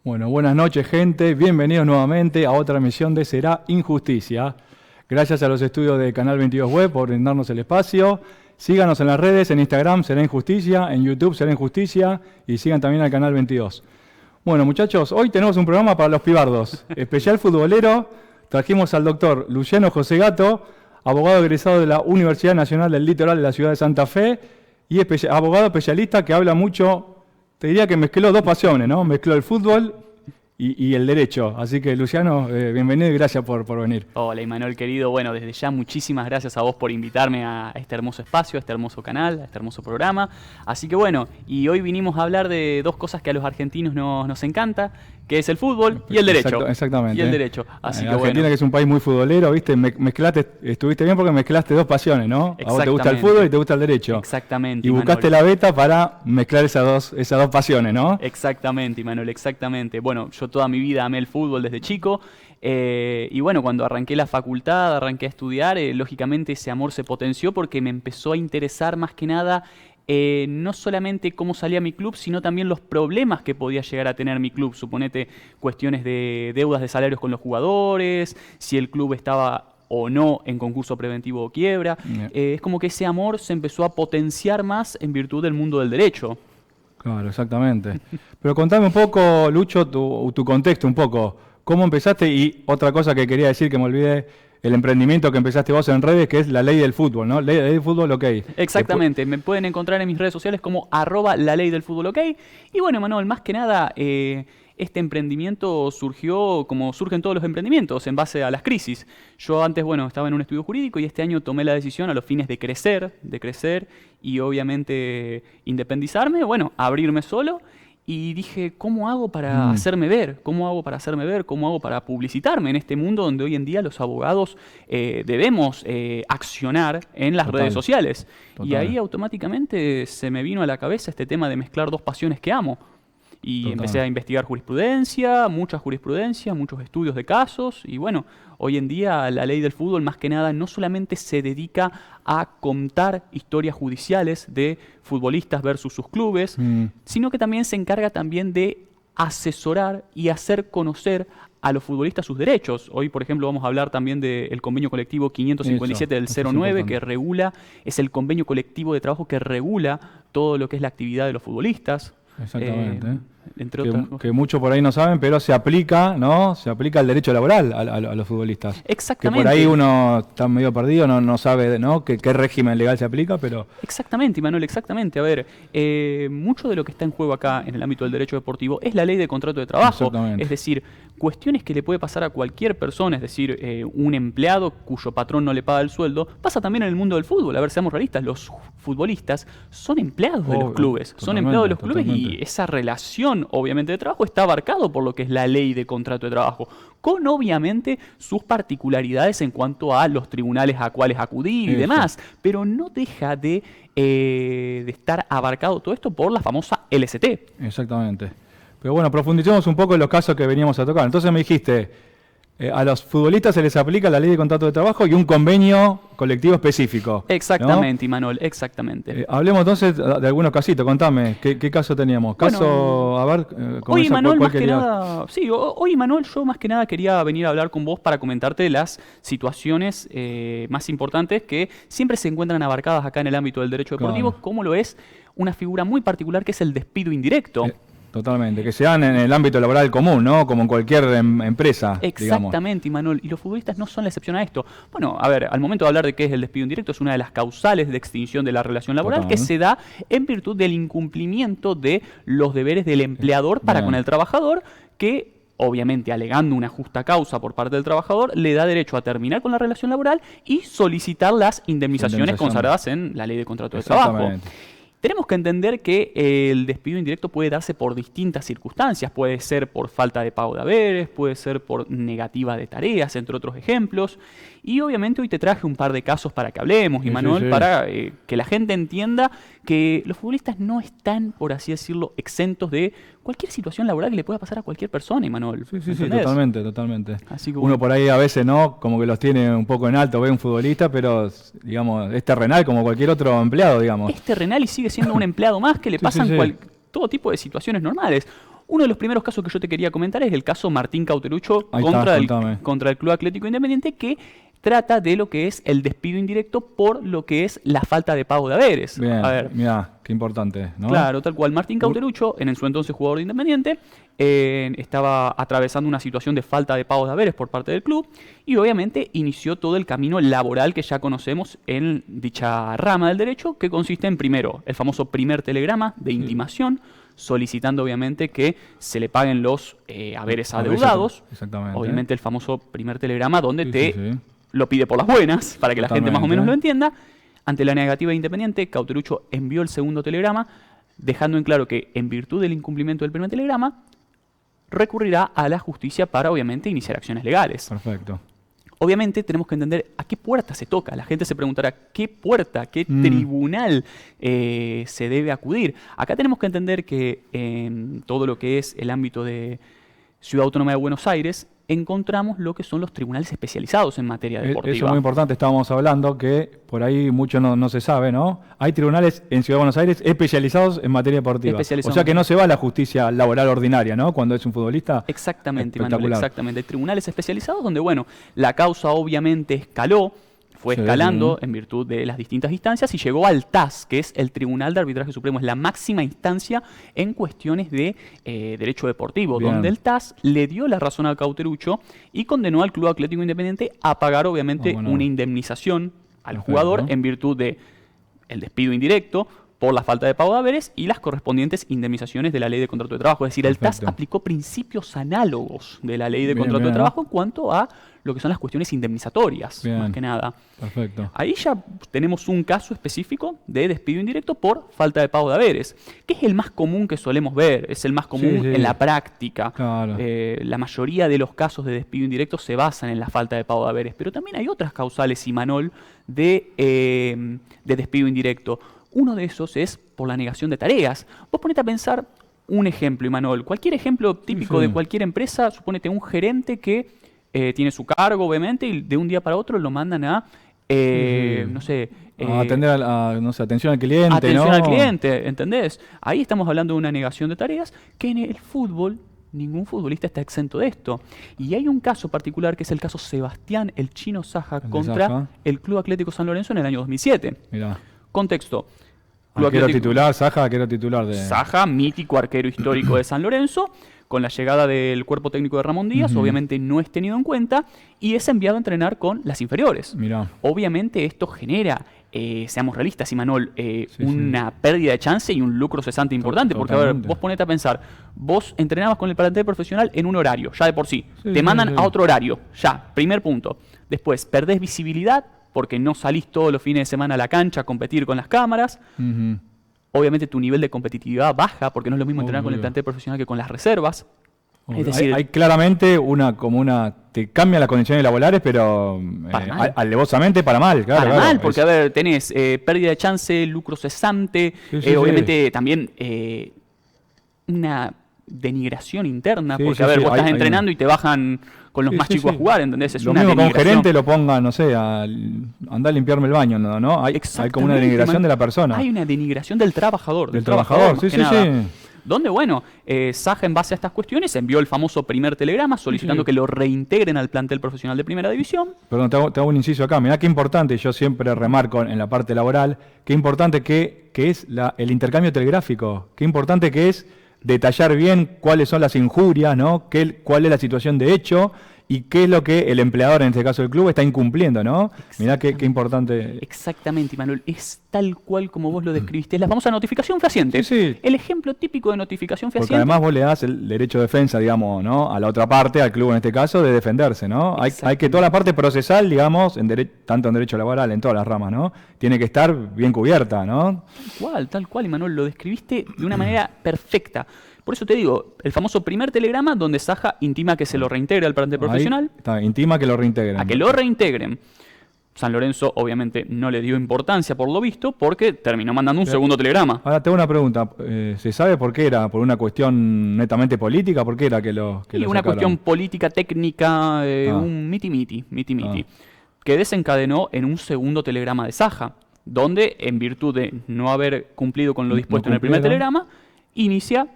Bueno, buenas noches, gente. Bienvenidos nuevamente a otra emisión de Será Injusticia. Gracias a los estudios de Canal 22 Web por brindarnos el espacio. Síganos en las redes, en Instagram Será Injusticia, en YouTube Será Injusticia y sigan también al Canal 22. Bueno, muchachos, hoy tenemos un programa para los pibardos. Especial futbolero. Trajimos al doctor Luciano José Gato, abogado egresado de la Universidad Nacional del Litoral de la ciudad de Santa Fe y abogado especialista que habla mucho. Te diría que mezcló dos pasiones, ¿no? Mezcló el fútbol y el derecho. Así que, Luciano, bienvenido y gracias por venir. Hola, Imanol, querido. Bueno, desde ya muchísimas gracias a vos por invitarme a este hermoso espacio, a este hermoso canal, a este hermoso programa. Así que bueno, y hoy vinimos a hablar de dos cosas que a los argentinos nos encanta, que es el fútbol y el derecho. Exactamente. Y el derecho. Así que Argentina, bueno, que es un país muy futbolero, ¿viste? Estuviste bien porque mezclaste dos pasiones, ¿no? A vos te gusta el fútbol y te gusta el derecho. Exactamente. Y buscaste la beta para mezclar esas dos pasiones, ¿no? Exactamente, Imanol, exactamente. Bueno, yo toda mi vida amé el fútbol desde chico. Y bueno, cuando arranqué la facultad, arranqué a estudiar, lógicamente ese amor se potenció porque me empezó a interesar más que nada no solamente cómo salía mi club, sino también los problemas que podía llegar a tener mi club. Suponete cuestiones de deudas de salarios con los jugadores, si el club estaba o no en concurso preventivo o quiebra. Es como que ese amor se empezó a potenciar más en virtud del mundo del derecho. Claro, exactamente. Pero contame un poco, Lucho, tu contexto un poco. ¿Cómo empezaste? Y otra cosa que quería decir que me olvidé, el emprendimiento que empezaste vos en redes, que es la ley del fútbol, ¿no? Ley del fútbol, ok. Exactamente, me pueden encontrar en mis redes sociales como @laLeyDelFútbol, ok. Y bueno, Manuel, más que nada, este emprendimiento surgió como surgen todos los emprendimientos, en base a las crisis. Yo antes, bueno, estaba en un estudio jurídico y este año tomé la decisión a los fines de crecer y obviamente independizarme, bueno, abrirme solo. Y dije, ¿cómo hago para hacerme ver? ¿Cómo hago para hacerme ver? ¿Cómo hago para publicitarme en este mundo donde hoy en día los abogados debemos accionar en las redes sociales? Y ahí automáticamente se me vino a la cabeza este tema de mezclar dos pasiones que amo. Y empecé a investigar jurisprudencia, muchos estudios de casos. Y bueno, hoy en día la ley del fútbol más que nada no solamente se dedica a contar historias judiciales de futbolistas versus sus clubes, sino que también se encarga también de asesorar y hacer conocer a los futbolistas sus derechos. Hoy, por ejemplo, vamos a hablar también del convenio colectivo 557 del 09, que es el convenio colectivo de trabajo que regula todo lo que es la actividad de los futbolistas. Exactamente. Entre otras que muchos por ahí no saben, pero se aplica, ¿no? Se aplica el derecho laboral a los futbolistas. Exactamente. Que por ahí uno está medio perdido, no sabe, ¿no? qué régimen legal se aplica, pero... Exactamente, Manuel, exactamente. A ver, mucho de lo que está en juego acá en el ámbito del derecho deportivo es la ley de contrato de trabajo. Es decir, cuestiones que le puede pasar a cualquier persona, es decir, un empleado cuyo patrón no le paga el sueldo, pasa también en el mundo del fútbol. A ver, seamos realistas, los futbolistas son empleados de los clubes, y esa relación, obviamente, de trabajo está abarcado por lo que es la ley de contrato de trabajo, con obviamente sus particularidades en cuanto a los tribunales a cuales acudir y demás, pero no deja de estar abarcado todo esto por la famosa LST. Exactamente. Pero bueno, profundicemos un poco en los casos que veníamos a tocar. Entonces me dijiste, A los futbolistas se les aplica la ley de contrato de trabajo y un convenio colectivo específico. Exactamente, ¿no? Imanol, exactamente. Hablemos entonces de algunos casitos. Contame, ¿qué caso teníamos? Caso, a ver, hoy, Imanol, ¿cuál más que nada, sí, hoy, Imanol, yo más que nada quería venir a hablar con vos para comentarte las situaciones más importantes que siempre se encuentran abarcadas acá en el ámbito del derecho deportivo, Claro. como lo es una figura muy particular que es el despido indirecto. Totalmente, que se dan en el ámbito laboral común, ¿no? Como en cualquier empresa, Exactamente, Imanol, y los futbolistas no son la excepción a esto. Bueno, a ver, al momento de hablar de qué es el despido indirecto, es una de las causales de extinción de la relación laboral que se da en virtud del incumplimiento de los deberes del empleador para con el trabajador, que obviamente alegando una justa causa por parte del trabajador, le da derecho a terminar con la relación laboral y solicitar las indemnizaciones consagradas en la ley de contrato de trabajo. Tenemos que entender que el despido indirecto puede darse por distintas circunstancias. Puede ser por falta de pago de haberes, puede ser por negativa de tareas, entre otros ejemplos. Y obviamente hoy te traje un par de casos para que hablemos, Imanol, para que la gente entienda que los futbolistas no están, por así decirlo, exentos de cualquier situación laboral que le pueda pasar a cualquier persona, Imanol. Sí, totalmente, totalmente. Así que, uno por ahí a veces, ¿no? Como que los tiene un poco en alto, ve un futbolista, pero, digamos, es terrenal como cualquier otro empleado, digamos. Es terrenal y sigue siendo un empleado más que le pasan todo tipo de situaciones normales. Uno de los primeros casos que yo te quería comentar es el caso Martín Cauterucho contra el Club Atlético Independiente, que trata de lo que es el despido indirecto por lo que es la falta de pago de haberes. Bien, mirá, qué importante, ¿no? Claro, tal cual. Martín Cauterucho, en su entonces jugador de Independiente, estaba atravesando una situación de falta de pago de haberes por parte del club y obviamente inició todo el camino laboral que ya conocemos en dicha rama del derecho, que consiste en, primero, el famoso primer telegrama de intimación, solicitando obviamente que se le paguen los haberes adeudados. Exactamente. Obviamente el famoso primer telegrama donde lo pide por las buenas, para que la gente más o menos lo entienda. Ante la negativa de Independiente, Cauterucho envió el segundo telegrama, dejando en claro que, en virtud del incumplimiento del primer telegrama, recurrirá a la justicia para, obviamente, iniciar acciones legales. Perfecto. Obviamente tenemos que entender a qué puerta se toca. La gente se preguntará qué puerta, qué tribunal se debe acudir. Acá tenemos que entender que en todo lo que es el ámbito de Ciudad Autónoma de Buenos Aires, encontramos lo que son los tribunales especializados en materia deportiva. Eso es muy importante, estábamos hablando que por ahí mucho no se sabe, ¿no? Hay tribunales en Ciudad de Buenos Aires especializados en materia deportiva. O sea que no se va a la justicia laboral ordinaria, ¿no? Cuando es un futbolista. Exactamente, Manuel, exactamente. Hay tribunales especializados donde, bueno, la causa obviamente escaló, fue escalando en virtud de las distintas instancias y llegó al TAS, que es el Tribunal de Arbitraje Supremo, es la máxima instancia en cuestiones de derecho deportivo, donde el TAS le dio la razón al Cauterucho y condenó al Club Atlético Independiente a pagar obviamente una indemnización al jugador en virtud de el despido indirecto por la falta de pago de haberes y las correspondientes indemnizaciones de la Ley de Contrato de Trabajo. Es decir, el TAS aplicó principios análogos de la Ley de Contrato de Trabajo en cuanto a lo que son las cuestiones indemnizatorias, más que nada. Perfecto. Ahí ya tenemos un caso específico de despido indirecto por falta de pago de haberes, que es el más común que solemos ver, es el más común en la práctica. Claro. La mayoría de los casos de despido indirecto se basan en la falta de pago de haberes, pero también hay otras causales, Imanol, de despido indirecto. Uno de esos es por la negación de tareas. Vos ponete a pensar un ejemplo, Imanol. Cualquier ejemplo típico de cualquier empresa, suponete un gerente que tiene su cargo, obviamente, y de un día para otro lo mandan a, no sé... atender atención al cliente, atención al cliente, ¿entendés? Ahí estamos hablando de una negación de tareas que en el fútbol ningún futbolista está exento de esto. Y hay un caso particular que es el caso Sebastián el Chino Saja contra el Club Atlético San Lorenzo en el año 2007. Mirá. Contexto. Arquero titular, Saja, arquero titular de... Saja, mítico arquero histórico de San Lorenzo, con la llegada del cuerpo técnico de Ramón Díaz, obviamente no es tenido en cuenta y es enviado a entrenar con las inferiores. Mirá. Obviamente esto genera, seamos realistas, Imanol, una pérdida de chance y un lucro cesante importante, porque a ver, vos ponete a pensar, vos entrenabas con el plantel profesional en un horario, ya de por sí, te mandan a otro horario, ya, primer punto. Después, perdés visibilidad, porque no salís todos los fines de semana a la cancha a competir con las cámaras. Obviamente tu nivel de competitividad baja, porque no es lo mismo entrenar con el plantel profesional que con las reservas. Es decir, hay claramente te cambian las condiciones laborales, pero alevosamente para mal. Claro, para mal, porque a ver, tenés pérdida de chance, lucro cesante, obviamente también una denigración interna, Sí, porque sí, a ver, sí, vos estás hay entrenando y te bajan con los Sí, más sí, chicos sí. a jugar, ¿entendés? Es Lo una mismo con un denigración. gerente lo ponga, no sé, andá a limpiarme el baño, ¿no? Hay como una Exactamente, denigración de la persona. Hay una denigración del trabajador, Del trabajador, más sí, que sí, nada. sí. Donde, bueno, Saja, en base a estas cuestiones, envió el famoso primer telegrama solicitando Sí. que lo reintegren al plantel profesional de Primera División. Perdón, te hago un inciso acá. Mirá qué importante, yo siempre remarco en la parte laboral, qué importante que es el intercambio telegráfico, qué importante que es detallar bien cuáles son las injurias, ¿no? Cuál es la situación de hecho y qué es lo que el empleador, en este caso el club, está incumpliendo, ¿no? Mirá qué importante. Exactamente, Manuel. Es tal cual como vos lo describiste. Es la famosa notificación fehaciente. Sí, sí. El ejemplo típico de notificación Porque fehaciente. además vos le das el derecho de defensa, digamos, ¿no? A la otra parte, al club en este caso, de defenderse, ¿no? Hay que toda la parte procesal, digamos, tanto en derecho laboral, en todas las ramas, ¿no? Tiene que estar bien cubierta, ¿no? Tal cual, y Manuel, lo describiste de una manera perfecta. Por eso te digo, el famoso primer telegrama donde Saja intima que se lo reintegre al plantel profesional, Está, intima que lo reintegren. a que lo reintegren. San Lorenzo obviamente no le dio importancia por lo visto porque terminó mandando un segundo telegrama. Ahora tengo una pregunta. ¿Se sabe por qué era? ¿Por una cuestión netamente política? ¿Por qué era que lo Y lo una sacaron? cuestión política, técnica, un miti-miti, que desencadenó en un segundo telegrama de Saja, donde en virtud de no haber cumplido con lo dispuesto en el primer cumplieron. telegrama, inicia,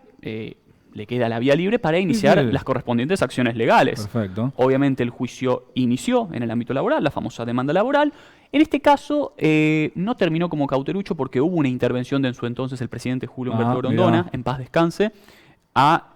le queda la vía libre para iniciar sí. las correspondientes acciones legales. Perfecto. Obviamente el juicio inició en el ámbito laboral, la famosa demanda laboral. En este caso no terminó como cauterucho porque hubo una intervención de en su entonces el presidente Julio Humberto Grondona, mirá. en paz descanse, a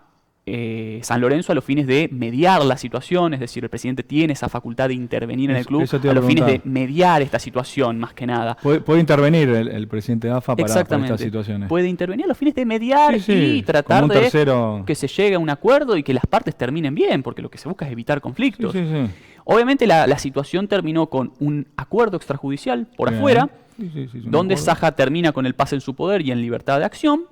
San Lorenzo a los fines de mediar la situación, es decir, el presidente tiene esa facultad de intervenir en el club Eso te iba a los fines de preguntar. mediar esta situación, más que nada. Puede intervenir el presidente de AFA para Exactamente. estas situaciones. Puede intervenir a los fines de mediar Sí, sí, y tratar como un de tercero. que se llegue a un acuerdo y que las partes terminen bien, porque lo que se busca es evitar Sí, conflictos. sí, sí. Obviamente la situación terminó con un acuerdo extrajudicial por Bien. afuera, Sí, sí, sí, es un donde acuerdo. Saja termina con el pase en su poder y en libertad de acción,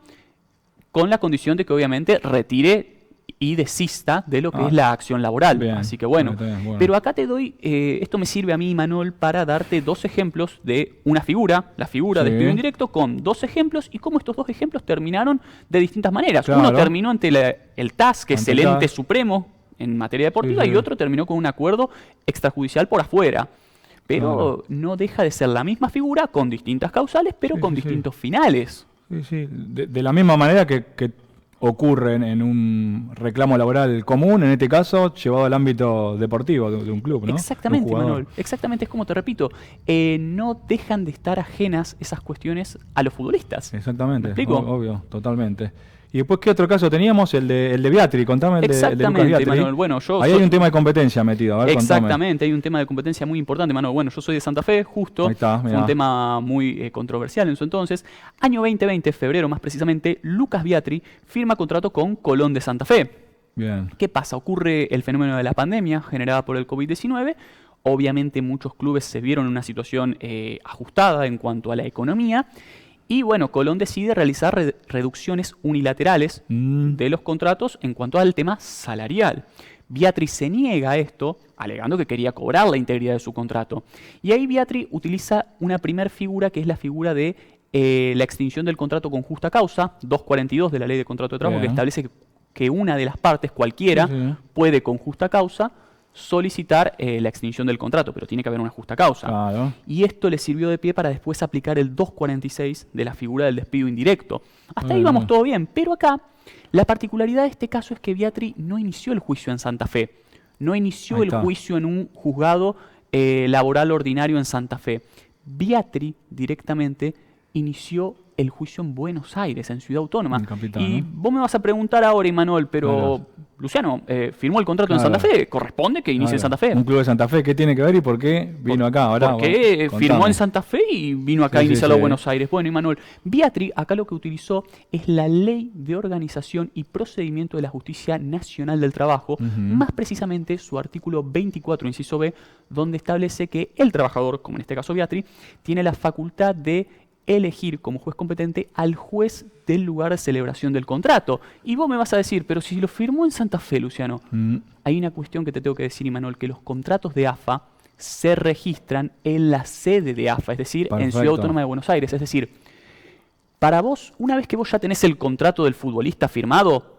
con la condición de que obviamente retire y desista de lo que es la acción laboral. Bien, Así que bueno. está bien, bueno. Pero acá te doy, esto me sirve a mí, Manuel, para darte dos ejemplos de una figura, la figura de Sí. despido indirecto, con dos ejemplos y cómo estos dos ejemplos terminaron de distintas maneras. Claro. Uno terminó ante el TAS, que es Ante el el ente TAS. supremo en materia deportiva, Sí, sí. y otro terminó con un acuerdo extrajudicial por afuera. Pero Claro. no deja de ser la misma figura con distintas causales, pero Sí, con sí, sí. distintos finales. Sí, sí. De la misma manera que ocurre en un reclamo laboral común, en este caso, llevado al ámbito deportivo de un club, ¿no? Exactamente, De un jugador. Manuel. Exactamente, es como te repito. No dejan de estar ajenas esas cuestiones a los futbolistas. Exactamente, ¿Me explico? obvio, totalmente. Y después, ¿qué otro caso teníamos? El de Beatri, contame el de Lucas Exactamente, Beatri. Manuel. Bueno, Ahí hay un tema de competencia metido, a ver, contame. Exactamente, hay un tema de competencia muy importante, Manuel. Bueno, yo soy de Santa Fe, justo. Ahí está, Fue mirá. un tema muy controversial en su entonces. Año 2020, febrero más precisamente, Lucas Beatri firma contrato con Colón de Santa Fe. Bien. ¿Qué pasa? Ocurre el fenómeno de la pandemia generada por el COVID-19. Obviamente muchos clubes se vieron en una situación ajustada en cuanto a la economía. Y bueno, Colón decide realizar reducciones unilaterales de los contratos en cuanto al tema salarial. Beatri se niega a esto, alegando que quería cobrar la integridad de su contrato. Y ahí Beatri utiliza una primer figura, que es la figura de la extinción del contrato con justa causa, 242 de la Ley de Contrato de Trabajo, que Bien. establece que una de las partes, cualquiera, Sí, sí. puede con justa causa solicitar la extinción del contrato, pero tiene que haber una justa causa. Claro. Y esto le sirvió de pie para después aplicar el 246 de la figura del despido indirecto. Hasta ahí vamos todo bien, pero acá la particularidad de este caso es que Beatri no inició el juicio en Santa Fe, no inició Ahí el está. juicio en un juzgado laboral ordinario en Santa Fe. Beatri directamente inició el juicio en Buenos Aires, en Ciudad Autónoma. En Capital, Y ¿no? vos me vas a preguntar ahora, Imanol, pero Claro. Luciano, firmó el contrato Claro. en Santa Fe, corresponde que inicie en Santa Fe. Un club de Santa Fe, ¿qué tiene que ver y por qué vino acá? Ahora, Porque contame. firmó en Santa Fe y vino acá a Sí, sí, iniciarlo a sí. Buenos Aires. Bueno, Imanol, Beatri acá lo que utilizó es la Ley de Organización y Procedimiento de la Justicia Nacional del Trabajo, más precisamente su artículo 24, inciso B, donde establece que el trabajador, como en este caso Beatri, tiene la facultad de elegir como juez competente al juez del lugar de celebración del contrato. Y vos me vas a decir, pero si lo firmó en Santa Fe, Luciano, hay una cuestión que te tengo que decir, Imanol, que los contratos de AFA se registran en la sede de AFA, es decir, en Perfecto. Ciudad Autónoma de Buenos Aires. Es decir, para vos, una vez que vos ya tenés el contrato del futbolista firmado,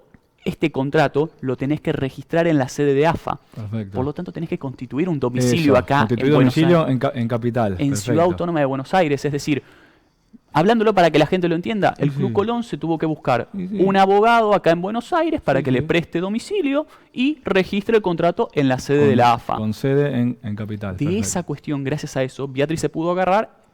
este contrato lo tenés que registrar en la sede de AFA. Perfecto. Por lo tanto, tenés que constituir un domicilio Eso, acá constituir en Buenos domicilio Aires, en Capital. en Perfecto. Ciudad Autónoma de Buenos Aires. Es decir, hablándolo para que la gente lo entienda, el Sí, Club sí. Colón se tuvo que buscar Sí, sí. un abogado acá en Buenos Aires para Sí, que sí. le preste domicilio y registre el contrato en la sede de la AFA. Con sede en Capital. De perfecto. esa cuestión, gracias a eso, Beatriz se pudo agarrar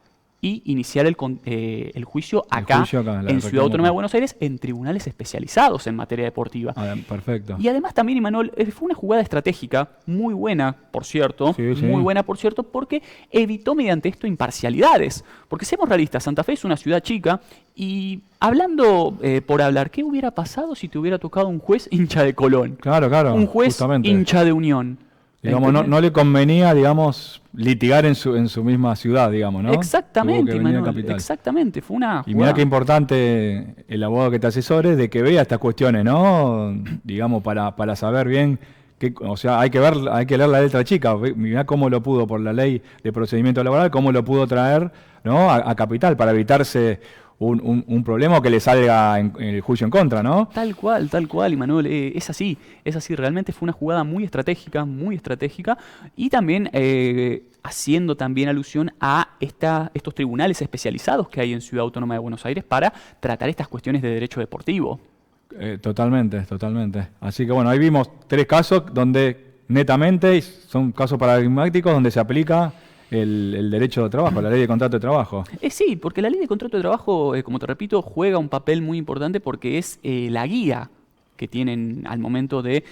y iniciar el juicio El acá, juicio acá, la en Ciudad reclamo Autónoma de acá. Buenos Aires, en tribunales especializados en materia deportiva. Perfecto. Y además también, Imanol, fue una jugada estratégica muy buena, por cierto, Sí, sí. muy buena, por cierto, porque evitó mediante esto imparcialidades. Porque seamos realistas, Santa Fe es una ciudad chica y hablando por hablar, ¿qué hubiera pasado si te hubiera tocado un juez hincha de Colón? Claro, claro. Un juez justamente. hincha de Unión. Digamos, no le convenía, digamos, litigar en su misma ciudad, digamos, ¿no? Tuvo Exactamente, que venir a Imanol, Capital. exactamente. Fue una Y mira jugada. qué importante el abogado que te asesore de que vea estas cuestiones, ¿no? Digamos, para saber bien, o sea, hay que leer la letra chica. Mirá cómo lo pudo, por la ley de procedimiento laboral, cómo lo pudo traer, ¿no? a Capital para evitarse un problema o que le salga en el juicio en contra, ¿no? Tal cual, Imanol. Es así, realmente fue una jugada muy estratégica, y también haciendo también alusión a estos tribunales especializados que hay en Ciudad Autónoma de Buenos Aires para tratar estas cuestiones de derecho deportivo. Totalmente. Así que bueno, ahí vimos 3 casos donde netamente son casos paradigmáticos donde se aplica el derecho de trabajo, la ley de contrato de trabajo. Sí, porque la ley de contrato de trabajo, como te repito, juega un papel muy importante porque es la guía que tienen al momento de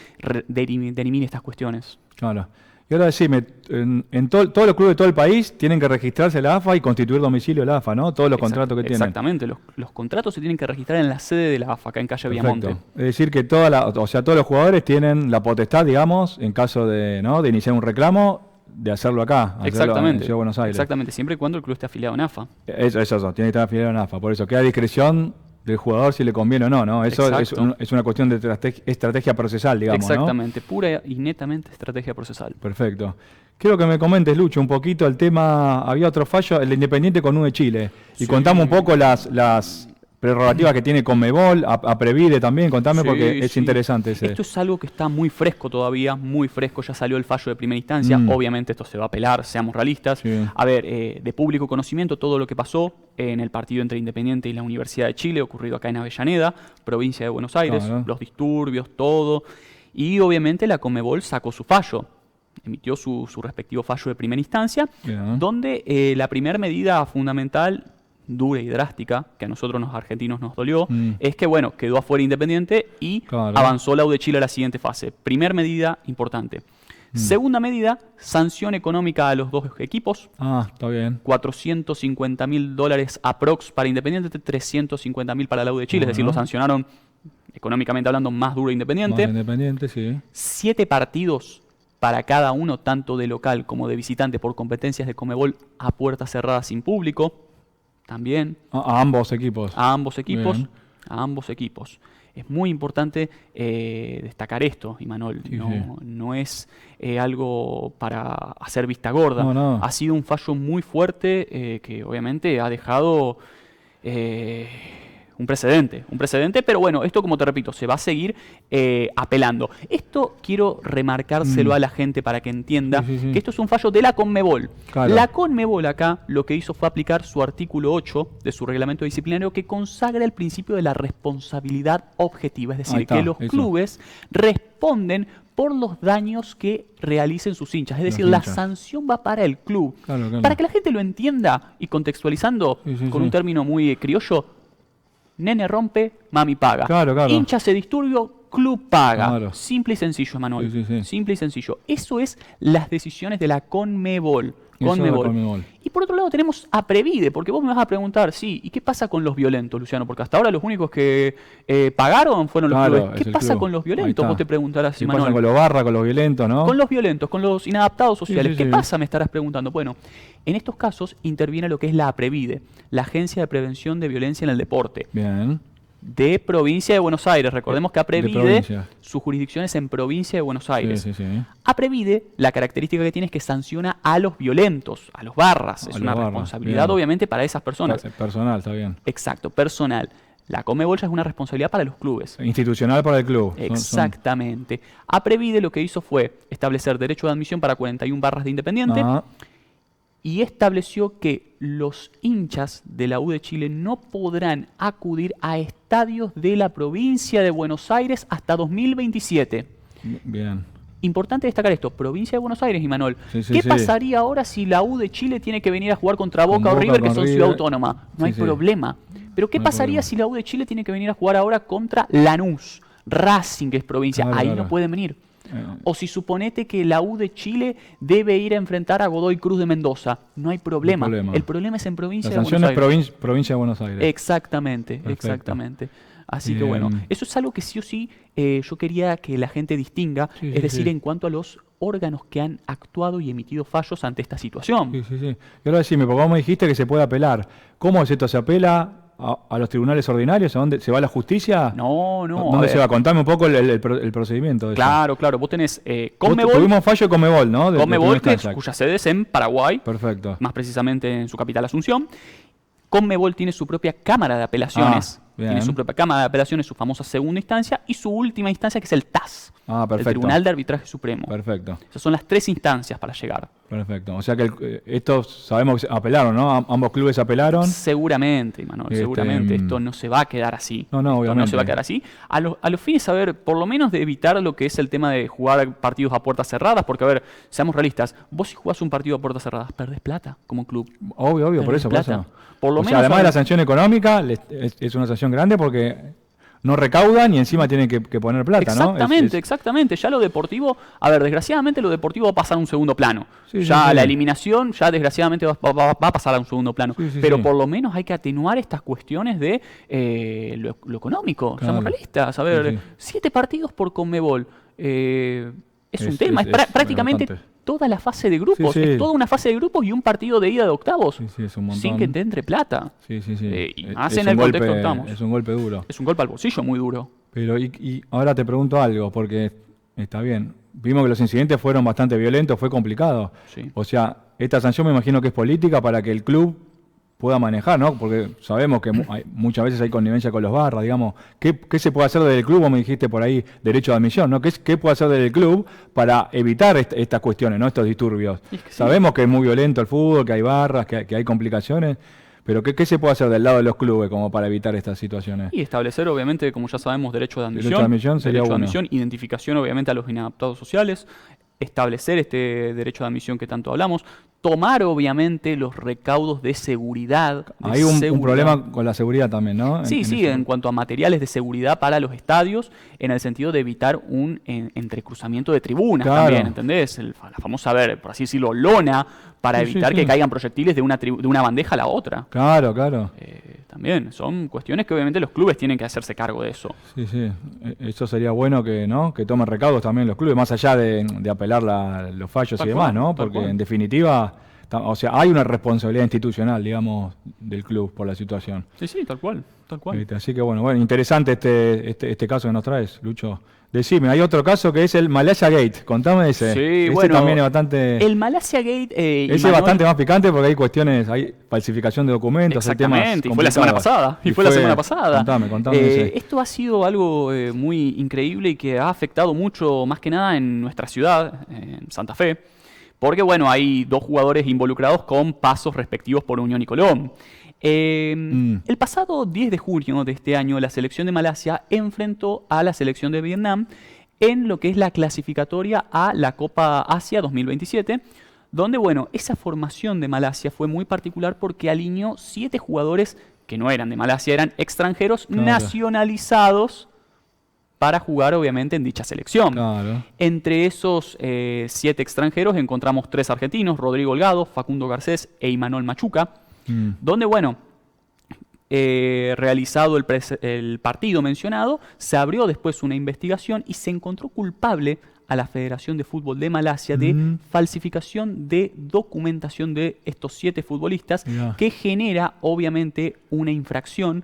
dirimir estas cuestiones. Claro. Y ahora decime, en todos los clubes de todo el país tienen que registrarse la AFA y constituir domicilio de la AFA, ¿no? Todos los contratos que tienen. Exactamente, los contratos se tienen que registrar en la sede de la AFA, acá en calle Perfecto. Viamonte. Es decir, que todos los jugadores tienen la potestad, digamos, en caso de iniciar un reclamo, de hacerlo acá, hacerlo en Exactamente, Ciudad de Buenos Aires. exactamente, siempre y cuando el club esté afiliado en AFA. Eso, tiene que estar afiliado en AFA. Por eso queda a discreción del jugador si le conviene o no, ¿no? Eso es una cuestión de estrategia procesal, digamos, Exactamente, pura y netamente estrategia procesal. ¿no? Perfecto. Quiero que me comentes, Lucho, un poquito el tema. Había otro fallo, el de Independiente con U de Chile. Y Sí. contame un poco las prerrogativas que tiene Conmebol, a Previde también, contame porque es interesante ese. Esto es algo que está muy fresco todavía, muy fresco, ya salió el fallo de primera instancia, obviamente esto se va a apelar, seamos realistas. Sí. A ver, de público conocimiento todo lo que pasó en el partido entre Independiente y la Universidad de Chile, ocurrido acá en Avellaneda, provincia de Buenos Aires, Claro. los disturbios, todo. Y obviamente la Conmebol sacó su fallo, emitió su respectivo fallo de primera instancia, Bien. donde la primera medida fundamental, dura y drástica, que a nosotros los argentinos nos dolió, es que, bueno, quedó afuera Independiente y Claro. avanzó la U de Chile a la siguiente fase. Primer medida importante. Segunda medida, sanción económica a los dos equipos. Ah, está bien. $450.000 aprox para Independiente, 350.000 para la U de Chile, es decir, Bueno. lo sancionaron económicamente hablando más duro Independiente. Más Independiente, sí. 7 partidos para cada uno, tanto de local como de visitante, por competencias de Conmebol a puertas cerradas sin público. También A ambos equipos. a ambos equipos. Bien. A ambos equipos. Es muy importante destacar esto, Imanol. Sí, no, sí. no es algo para hacer vista gorda. No. Ha sido un fallo muy fuerte que obviamente ha dejado un precedente, pero bueno, esto como te repito, se va a seguir apelando. Esto quiero remarcárselo a la gente para que entienda Sí. que esto es un fallo de la Conmebol. Claro. La Conmebol acá lo que hizo fue aplicar su artículo 8 de su reglamento disciplinario que consagra el principio de la responsabilidad objetiva, es decir, Ahí está, que los eso. clubes responden por los daños que realicen sus hinchas. Es Los decir, la hinchas. sanción va para el club. Claro. Para que la gente lo entienda y contextualizando Sí, con un término muy criollo, nene rompe, mami paga. Claro. Hincha se disturbio, club paga. Claro. Simple y sencillo, Manuel. Sí. Simple y sencillo. Eso es las decisiones de la Conmebol. Eso de la Conmebol. Y por otro lado tenemos a Previde, porque vos me vas a preguntar, sí, ¿y qué pasa con los violentos, Luciano? Porque hasta ahora los únicos que pagaron fueron los Claro, clubes. es ¿Qué el pasa club. con los Ahí violentos? está. Vos te preguntarás, ¿Qué Manuel. pasa con los barras, con los violentos, no? Con los violentos, con los inadaptados sociales. Sí. ¿Qué pasa? Me estarás preguntando. Bueno, en estos casos interviene lo que es la APREVIDE, la Agencia de Prevención de Violencia en el Deporte, Bien. de provincia de Buenos Aires. Recordemos que De APREVIDE, provincia. su jurisdicción es en provincia de Buenos Aires. Sí. APREVIDE, la característica que tiene es que sanciona a los violentos, a los barras. A Es los una barras, responsabilidad, bien. obviamente, para esas personas. Personal, está bien. Exacto, personal. La Conmebol ya es una responsabilidad para los clubes. Institucional para el club. Exactamente. APREVIDE lo que hizo fue establecer derecho de admisión para 41 barras de Independiente y estableció que los hinchas de la U de Chile no podrán acudir a estadios de la provincia de Buenos Aires hasta 2027. Bien. Importante destacar esto, provincia de Buenos Aires, Imanol. Sí, ¿Qué pasaría ahora si la U de Chile tiene que venir a jugar contra Boca o River, que son ciudad autónoma? No hay problema. Pero ¿qué pasaría si la U de Chile tiene que venir a jugar ahora contra Lanús, Racing, que es provincia? Ahí no pueden venir. O si suponete que la U de Chile debe ir a enfrentar a Godoy Cruz de Mendoza, no hay problema. El problema es en provincia de Buenos Aires. La sanción es provincia de Buenos Aires. Exactamente, exactamente. Así que bueno, eso es algo que sí o sí yo quería que la gente distinga, es decir, en cuanto a los órganos que han actuado y emitido fallos ante esta situación. Y ahora decime, porque vos me dijiste que se puede apelar. ¿Cómo es esto? ¿Se apela a los tribunales ordinarios? ¿A dónde se va a la justicia? No. ¿Dónde se va? Contame un poco el procedimiento de claro, vos tenés Conmebol. Tuvimos fallo de Conmebol, ¿no? Conmebol, cuya sede es en Paraguay. Perfecto. Más precisamente en su capital, Asunción. Conmebol tiene su propia Cámara de Apelaciones. Tiene su propia Cámara de Apelaciones, su famosa segunda instancia, y su última instancia, que es el TAS, el Tribunal de Arbitraje Supremo. Perfecto. Esas son las 3 instancias para llegar. Perfecto. O sea que estos sabemos que apelaron, ¿no? Ambos clubes apelaron. Seguramente, Manuel, seguramente. Esto no se va a quedar así. No, obviamente. No se va a quedar así. A los fines, a ver, por lo menos de evitar lo que es el tema de jugar partidos a puertas cerradas, porque, a ver, seamos realistas, vos si jugás un partido a puertas cerradas, perdés plata como club. Obvio, por eso pasa. Por lo menos, además de la sanción económica, es una sanción grande porque no recaudan y encima tienen que poner plata, ¿no? Exactamente. Ya lo deportivo, a ver, desgraciadamente lo deportivo va a pasar a un segundo plano. La eliminación ya desgraciadamente va a pasar a un segundo plano. Pero por lo menos hay que atenuar estas cuestiones de lo económico. Seamos realistas. A ver, 7 partidos por Conmebol. Es un tema, es prácticamente toda la fase de grupos. Es toda una fase de grupos y un partido de ida de octavos. Es un montón. Sin que te entre plata. Y más en el contexto que estamos. Es un golpe duro. Es un golpe al bolsillo muy duro. Pero y ahora te pregunto algo, porque está bien. Vimos que los incidentes fueron bastante violentos, fue complicado. O sea, esta sanción me imagino que es política para que el club pueda manejar, ¿no? Porque sabemos que muchas veces hay connivencia con los barras, digamos. ¿Qué se puede hacer desde el club? Vos me dijiste por ahí, derecho de admisión, ¿no? ¿Qué puede hacer desde el club para evitar estas cuestiones, ¿no? Estos disturbios. Sabemos que es muy violento el fútbol, que hay barras, que hay complicaciones, pero ¿qué se puede hacer del lado de los clubes como para evitar estas situaciones? Y establecer, obviamente, como ya sabemos, derecho de admisión. Derecho de admisión sería uno. Identificación, obviamente, a los inadaptados sociales. Establecer este derecho de admisión que tanto hablamos, tomar obviamente los recaudos de seguridad. Hay un problema con la seguridad también, ¿no? En cuanto a materiales de seguridad para los estadios, en el sentido de evitar un entrecruzamiento de tribunas también, ¿entendés? La famosa, por así decirlo, lona, para evitar que caigan proyectiles de una bandeja a la otra. Claro. También son cuestiones que obviamente los clubes tienen que hacerse cargo de eso. Eso sería bueno que tomen recaudos también los clubes, más allá de apelar los fallos y demás, ¿no? Porque en definitiva, o sea, hay una responsabilidad institucional, digamos, del club por la situación. Sí, tal cual. Así que bueno, interesante este caso que nos traes, Lucho. Decime, hay otro caso que es el Malasia Gate. Contame ese. Ese también es bastante. El Malasia Gate. Ese es bastante más picante porque hay cuestiones, hay falsificación de documentos. Exactamente, y fue la semana pasada. Contame. Esto ha sido algo muy increíble y que ha afectado mucho, más que nada, en nuestra ciudad, en Santa Fe. Porque, hay 2 jugadores involucrados con pasos respectivos por Unión y Colón. El pasado 10 de junio de este año, la selección de Malasia enfrentó a la selección de Vietnam en lo que es la clasificatoria a la Copa Asia 2027, donde, esa formación de Malasia fue muy particular porque alineó 7 jugadores que no eran de Malasia, eran extranjeros nacionalizados para jugar, obviamente, en dicha selección. Entre esos 7 extranjeros encontramos 3 argentinos, Rodrigo Holgado, Facundo Garcés e Imanol Machuca, donde, realizado el partido mencionado, se abrió después una investigación y se encontró culpable a la Federación de Fútbol de Malasia de falsificación de documentación de estos 7 futbolistas, que genera, obviamente, una infracción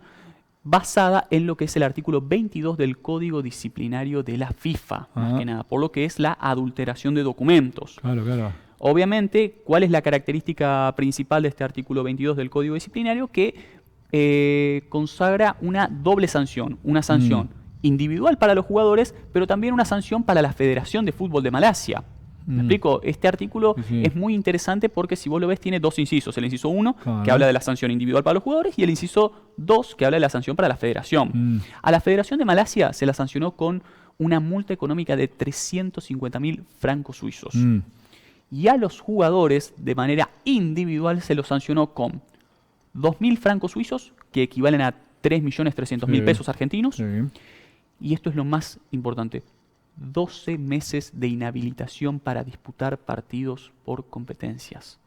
basada en lo que es el artículo 22 del Código Disciplinario de la FIFA, más que nada, por lo que es la adulteración de documentos. Obviamente, ¿cuál es la característica principal de este artículo 22 del Código Disciplinario? Que consagra una doble sanción. Una sanción individual para los jugadores, pero también una sanción para la Federación de Fútbol de Malasia. ¿Me explico? Este artículo es muy interesante porque si vos lo ves tiene dos incisos. El inciso 1, que habla de la sanción individual para los jugadores, y el inciso 2, que habla de la sanción para la federación. A la Federación de Malasia se la sancionó con una multa económica de 350.000 francos suizos. Y a los jugadores, de manera individual, se los sancionó con 2.000 francos suizos, que equivalen a 3.300.000 pesos argentinos. Y esto es lo más importante: 12 meses de inhabilitación para disputar partidos por competencias.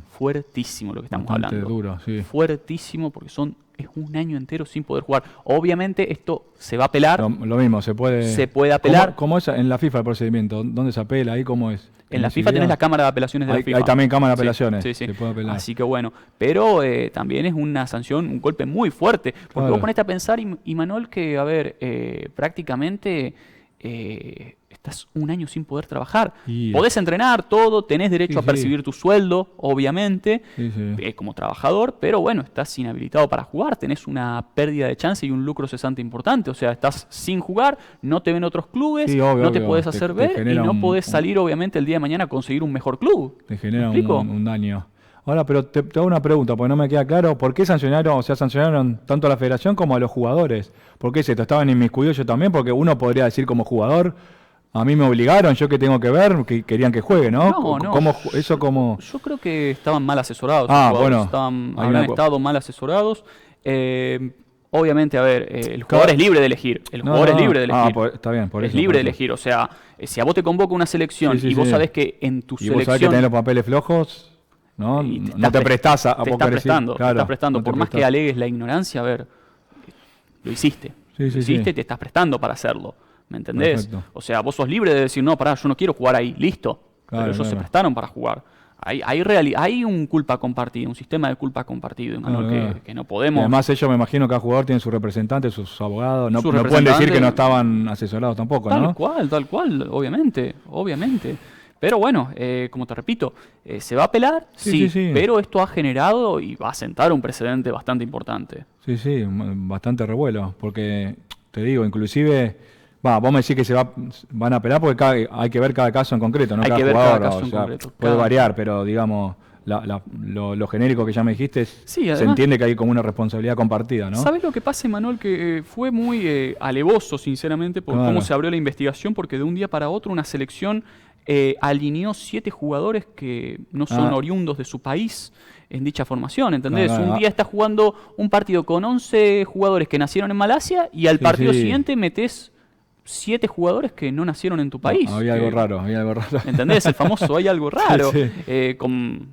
Fuertísimo lo que estamos Bastante hablando. duro, sí. Fuertísimo, porque es un año entero sin poder jugar. Obviamente esto se va a apelar. Lo mismo, se puede apelar. ¿Cómo es en la FIFA el procedimiento? ¿Dónde se apela? ¿Ahí cómo es? En la FIFA tenés la Cámara de Apelaciones de la FIFA. Hay también Cámara de Apelaciones. Sí, sí. Se puede apelar. Así que bueno, pero también es una sanción, un golpe muy fuerte. Porque Claro. vos ponete a pensar, y Manuel, que a ver, prácticamente estás un año sin poder trabajar. Podés entrenar todo, tenés derecho a percibir tu sueldo, obviamente, como trabajador, pero bueno, estás inhabilitado para jugar, tenés una pérdida de chance y un lucro cesante importante. O sea, estás sin jugar, no te ven otros clubes, no te podés hacer ver y no podés salir, obviamente, el día de mañana a conseguir un mejor club. Te genera un daño. Ahora, pero te hago una pregunta, porque no me queda claro, ¿por qué sancionaron tanto a la federación como a los jugadores? ¿Por qué es esto? ¿Estaban inmiscuidos yo también? Porque uno podría decir como jugador, a mí me obligaron, yo que tengo que ver, que querían que juegue, ¿no? No. Yo creo que estaban mal asesorados. Bueno. Habrán estado mal asesorados. Obviamente, a ver, el jugador es libre de elegir. El jugador es libre de elegir. Está bien, por eso. Es libre de elegir. O sea, si a vos te convoca una selección y vos sabés que en tu selección... Y vos sabés que tenés los papeles flojos... No te prestás a te estás prestando. Por más que alegues la ignorancia, a ver, lo hiciste. Lo hiciste y te estás prestando para hacerlo. ¿Me entendés? Perfecto. O sea, vos sos libre de decir, no, pará, yo no quiero jugar ahí. Listo. Pero ellos se prestaron para jugar. Hay un culpa compartida, un sistema de culpa compartido, que no podemos... Y además ellos, me imagino, cada jugador tiene sus representantes, sus abogados. No pueden decir que no estaban asesorados tampoco, ¿no? Tal cual, obviamente. Pero bueno, como te repito, se va a apelar, sí, pero esto ha generado y va a sentar un precedente bastante importante. Sí, bastante revuelo, porque te digo, inclusive, vos me decís que van a apelar porque hay que ver cada caso en concreto, ¿no? Hay que ver cada caso en concreto. Puede variar, pero digamos, lo genérico que ya me dijiste, además, se entiende que hay como una responsabilidad compartida, ¿no? ¿Sabes lo que pasa, Emanuel? Que fue muy alevoso, sinceramente, por cómo se abrió la investigación, porque de un día para otro una selección... alineó 7 jugadores que no son oriundos de su país en dicha formación, ¿entendés? Un día estás jugando un partido con 11 jugadores que nacieron en Malasia y al partido siguiente metés 7 jugadores que no nacieron en tu país. Había algo raro. ¿Entendés? El famoso hay algo raro. Con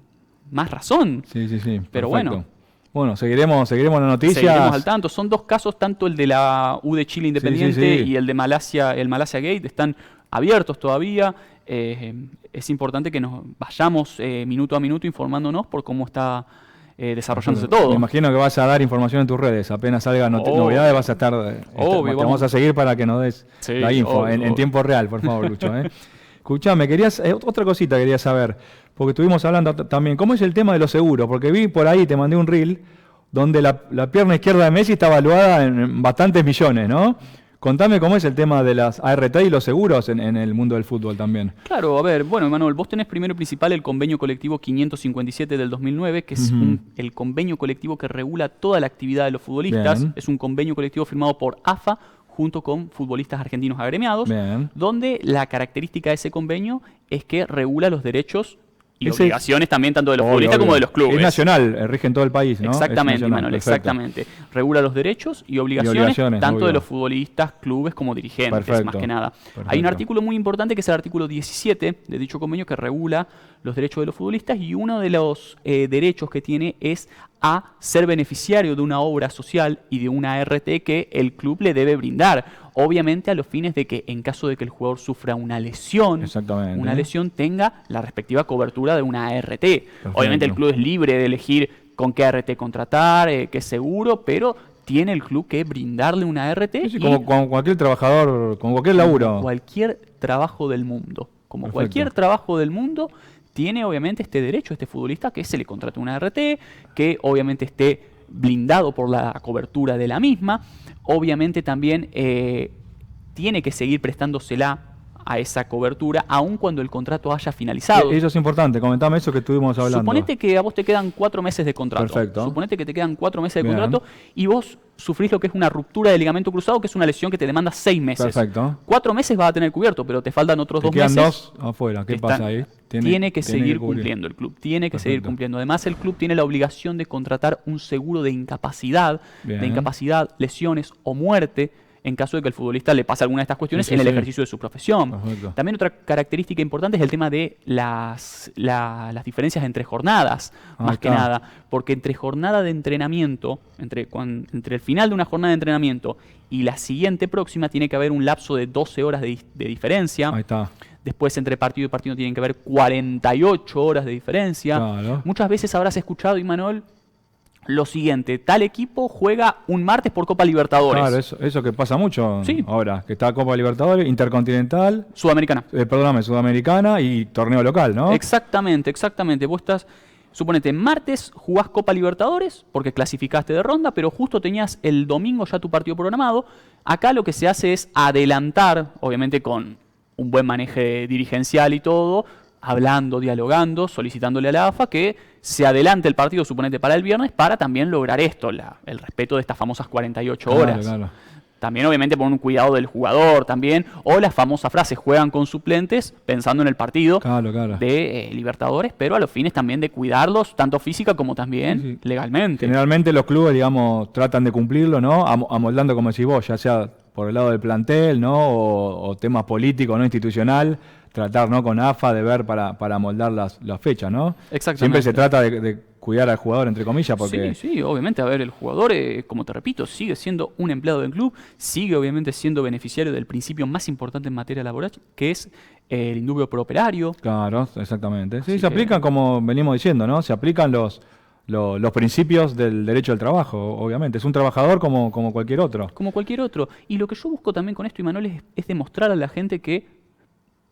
más razón. Sí. Pero perfecto. Bueno, seguiremos la noticia. Seguiremos al tanto. Son 2 casos, tanto el de la U de Chile Independiente y el de Malasia, el Malasia Gate, están abiertos todavía. Es importante que nos vayamos minuto a minuto informándonos por cómo está desarrollándose todo. Me imagino que vas a dar información en tus redes. Apenas salgan novedades vas a estar... vamos a seguir para que nos des la info en tiempo real, por favor, Lucho. Escuchame, otra cosita quería saber, porque estuvimos hablando también, ¿cómo es el tema de los seguros? Porque vi por ahí, te mandé un reel, donde la pierna izquierda de Messi está valuada en bastantes millones, ¿no? Contame cómo es el tema de las ART y los seguros en el mundo del fútbol también. Claro, a ver, bueno, Emanuel, vos tenés primero y principal el convenio colectivo 557 del 2009, que es el convenio colectivo que regula toda la actividad de los futbolistas. Bien. Es un convenio colectivo firmado por AFA junto con futbolistas argentinos agremiados, donde la característica de ese convenio es que regula los derechos y obligaciones también tanto de los futbolistas como de los clubes. Es nacional, rige en todo el país, ¿no? Exactamente, Manuel, exactamente. Regula los derechos y obligaciones tanto de los futbolistas, clubes como dirigentes, más que nada. Hay un artículo muy importante que es el artículo 17 de dicho convenio que regula los derechos de los futbolistas y uno de los derechos que tiene es a ser beneficiario de una obra social y de una ART que el club le debe brindar. Obviamente a los fines de que en caso de que el jugador sufra una lesión tenga la respectiva cobertura de una ART. Perfecto. Obviamente el club es libre de elegir con qué ART contratar, qué seguro, pero tiene el club que brindarle una ART. Como cualquier trabajador, como cualquier laburo. Como cualquier trabajo del mundo. Como cualquier trabajo del mundo, tiene obviamente este derecho, este futbolista, que se le contrate una ART, que obviamente esté blindado por la cobertura de la misma. Obviamente también tiene que seguir prestándosela a esa cobertura, aun cuando el contrato haya finalizado. Eso es importante, comentame eso que estuvimos hablando. Suponete que a vos te quedan 4 meses de contrato. Perfecto. Suponete que te quedan 4 meses de Bien. contrato y vos sufrís lo que es una ruptura de ligamento cruzado, que es una lesión que te demanda 6 meses. Perfecto. 4 meses vas a tener cubierto, pero te faltan otros Te 2 quedan meses. 2 afuera. ¿Qué que pasa están- ahí? Tiene que seguir cubrir. cumpliendo el club, tiene que seguir Perfecto. cumpliendo. Además, el club tiene la obligación de contratar un seguro de incapacidad, Bien. lesiones o muerte, en caso de que el futbolista le pase alguna de estas cuestiones Sí, sí, en el sí. ejercicio de su profesión. Perfecto. También otra característica importante es el tema de las diferencias entre jornadas, Ahí más que está. nada, porque entre jornada de entrenamiento, entre el final de una jornada de entrenamiento y la siguiente próxima, tiene que haber un lapso de 12 horas de diferencia. Ahí está. Después, entre partido y partido, tienen que haber 48 horas de diferencia. Claro. Muchas veces habrás escuchado, Imanol, lo siguiente: tal equipo juega un martes por Copa Libertadores. Claro, eso que pasa mucho Sí. ahora, que está Copa Libertadores, Intercontinental, Sudamericana. perdóname, Sudamericana y torneo local, ¿no? Exactamente, exactamente. Vos estás, suponete, martes jugás Copa Libertadores porque clasificaste de ronda, pero justo tenías el domingo ya tu partido programado. Acá lo que se hace es adelantar, obviamente con un buen manejo dirigencial y todo, hablando, dialogando, solicitándole a la AFA que se adelante el partido, suponete, para el viernes, para también lograr esto, el respeto de estas famosas 48 Claro, horas. claro. También, obviamente, por un cuidado del jugador también, o la famosa frase: juegan con suplentes, pensando en el partido Claro, claro. de Libertadores, pero a los fines también de cuidarlos, tanto física como también Sí, sí. legalmente. Generalmente los clubes, digamos, tratan de cumplirlo, ¿no? Amoldando, como decís vos, ya sea por el lado del plantel, ¿no? O temas políticos, ¿no? Institucional, tratar, ¿no? Con AFA de ver para amoldar las fechas, ¿no? Exactamente. Siempre se trata de cuidar al jugador, entre comillas, porque... Sí, sí, obviamente, a ver, el jugador, como te repito, sigue siendo un empleado del club, sigue obviamente siendo beneficiario del principio más importante en materia laboral, que es el indubio pro operario. Claro, exactamente. Sí, Así se que- aplican, como venimos diciendo, ¿no? Se aplican los principios del derecho al trabajo, obviamente. Es un trabajador como cualquier otro. Como cualquier otro. Y lo que yo busco también con esto, Imanol, es demostrar a la gente que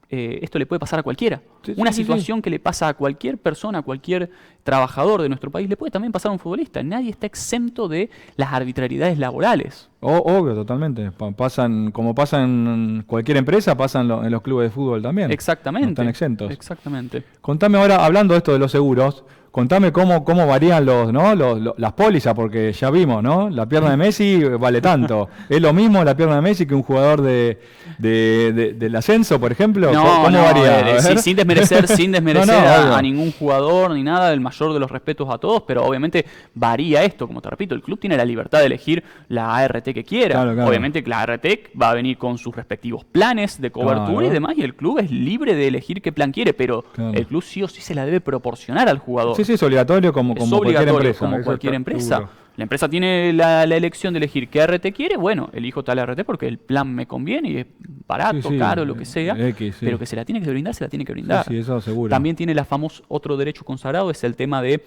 esto le puede pasar a cualquiera. Sí, Una sí, sí, situación que le pasa a cualquier persona, a cualquier trabajador de nuestro país, le puede también pasar a un futbolista. Nadie está exento de las arbitrariedades laborales. Obvio, totalmente. Pasan, como pasa en cualquier empresa, pasan en los clubes de fútbol también. Exactamente. No están exentos. Exactamente. Contame ahora, hablando de esto de los seguros, contame cómo varían las pólizas, porque ya vimos, ¿no? La pierna de Messi vale tanto. ¿Es lo mismo la pierna de Messi que un jugador del ascenso, por ejemplo? ¿Cómo varía? A ver. Sin desmerecer, No, no, obvio. a ningún jugador ni nada, el mayor de los respetos a todos, pero obviamente varía esto, como te repito, el club tiene la libertad de elegir la ART que quiera. Claro, claro. Obviamente que la ART va a venir con sus respectivos planes de cobertura Claro. y demás, y el club es libre de elegir qué plan quiere, pero Claro. el club sí o sí se la debe proporcionar al jugador. Sí, es obligatorio como Es cualquier obligatorio, empresa. como eso cualquier está empresa. seguro. La empresa tiene la elección de elegir qué ART quiere. Bueno, elijo tal ART porque el plan me conviene y es barato, Sí, sí, caro, lo que sea. X, sí. Pero que se la tiene que brindar, se la tiene que brindar. Sí, eso seguro. También tiene la famoso otro derecho consagrado, es el tema de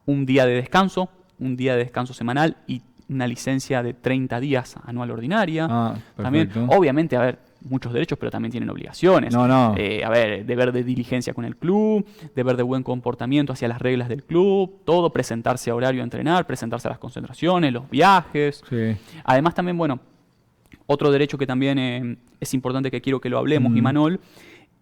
un día de descanso semanal y una licencia de 30 días anual ordinaria. Ah, También, perfecto. obviamente, a ver, muchos derechos, pero también tienen obligaciones. No, no. A ver, deber de diligencia con el club, deber de buen comportamiento hacia las reglas del club, todo, presentarse a horario a entrenar, presentarse a las concentraciones, los viajes. Sí. Además también, bueno, otro derecho que también es importante que quiero que lo hablemos, Imanol,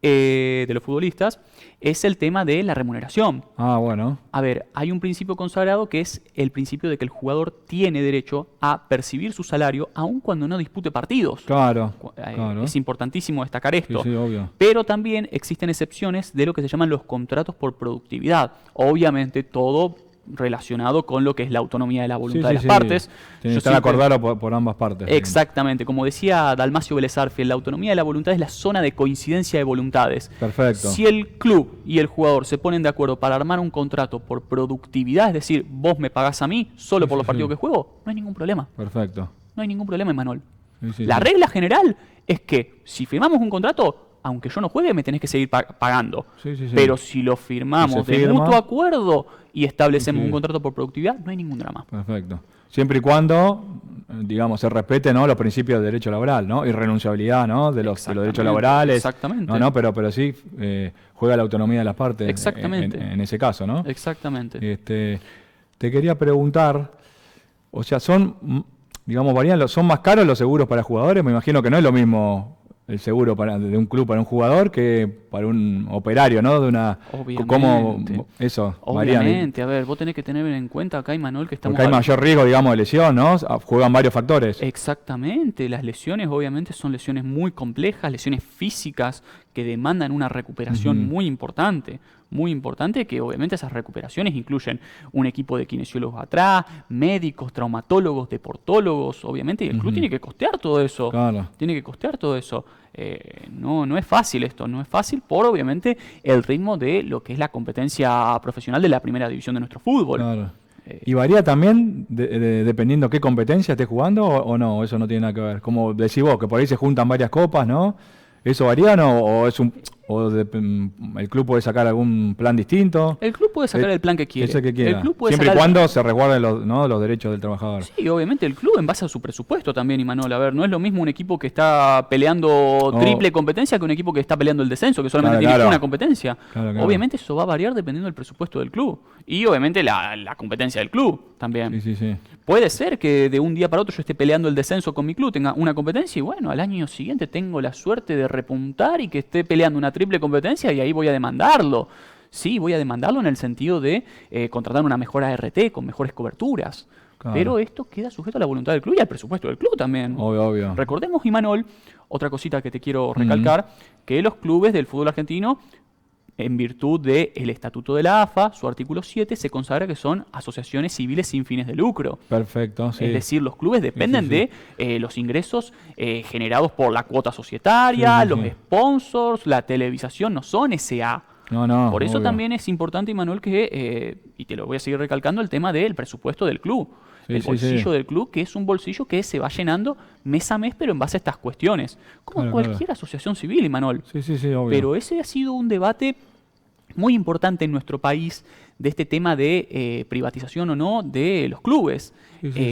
de los futbolistas, es el tema de la remuneración. Ah, bueno. A ver, hay un principio consagrado que es el principio de que el jugador tiene derecho a percibir su salario aun cuando no dispute partidos. Claro. Eh, claro. Es importantísimo destacar Sí, esto. sí, obvio. Pero también existen excepciones de lo que se llaman los contratos por productividad. Obviamente todo relacionado con lo que es la autonomía de la voluntad de las partes. Tiene Yo que estar siempre- acordado por ambas partes. Exactamente, como decía Dalmacio Vélez Arfiel, la autonomía de la voluntad es la zona de coincidencia de voluntades. Perfecto. Si el club y el jugador se ponen de acuerdo para armar un contrato por productividad, es decir, vos me pagás a mí solo Sí, por sí, los partidos sí. que juego, no hay ningún problema. Perfecto. No hay ningún problema, Emanuel. Sí, sí, La sí. regla general es que si firmamos un contrato, aunque yo no juegue, me tenés que seguir pagando. Sí, sí, sí. Pero si lo firmamos Se de firma. mutuo acuerdo y establecemos Sí. un contrato por productividad, no hay ningún drama. Perfecto. Siempre y cuando, digamos, se respete, ¿no? Los principios de derecho laboral, ¿no? Irrenunciabilidad, ¿no? De los derechos Exactamente, laborales. exactamente. No, pero sí juega la autonomía de las partes. Exactamente. En ese caso, ¿no? Exactamente. te quería preguntar, o sea, digamos, varían, son más caros los seguros para jugadores. Me imagino que no es lo mismo el seguro de un club para un jugador que para un operario, ¿no? Obviamente. ¿Cómo eso? Obviamente, a ver, vos tenés que tener en cuenta acá, Imanol, que estamos... Porque hay mayor riesgo, digamos, de lesión, ¿no? Juegan varios factores. Exactamente, las lesiones obviamente son lesiones muy complejas, lesiones físicas que demandan una recuperación muy importante, que obviamente esas recuperaciones incluyen un equipo de kinesiólogos atrás, médicos, traumatólogos, deportólogos, obviamente, y el club tiene que costear todo eso. Claro. Tiene que costear todo eso. No es fácil esto, no es fácil por obviamente el ritmo de lo que es la competencia profesional de la primera división de nuestro fútbol. Claro. ¿Y varía también dependiendo qué competencia estés jugando o no? Eso no tiene nada que ver. Como decís vos, que por ahí se juntan varias copas, ¿no? ¿Eso varía el club puede sacar algún plan distinto? El club puede sacar el plan que quiere. Ese que quiera. El club puede Siempre y sacar cuando se resguarden los derechos del trabajador. Sí, obviamente el club en base a su presupuesto también, Imanol. A ver, no es lo mismo un equipo que está peleando triple competencia que un equipo que está peleando el descenso, que solamente tiene una competencia. Claro. Obviamente eso va a variar dependiendo del presupuesto del club. Y obviamente la competencia del club también. Sí. Puede ser que de un día para otro yo esté peleando el descenso con mi club, tenga una competencia y bueno, al año siguiente tengo la suerte de repuntar y que esté peleando una triple competencia y ahí voy a demandarlo. Sí, voy a demandarlo en el sentido de contratar una mejor ART con mejores coberturas. Claro. Pero esto queda sujeto a la voluntad del club y al presupuesto del club también. Obvio. Recordemos, Imanol, otra cosita que te quiero recalcar, que los clubes del fútbol argentino, en virtud del Estatuto de la AFA, su artículo 7, se consagra que son asociaciones civiles sin fines de lucro. Perfecto, sí. Es decir, los clubes dependen de los ingresos generados por la cuota societaria, los sponsors, la televisación, no son SA. No, por eso obvio. también es importante, Imanol, que, y te lo voy a seguir recalcando, el tema del presupuesto del club. El bolsillo del club, que es un bolsillo que se va llenando mes a mes, pero en base a estas cuestiones. Como cualquier asociación civil, Imanol. Sí, obvio. Pero ese ha sido un debate muy importante en nuestro país de este tema de privatización o no de los clubes.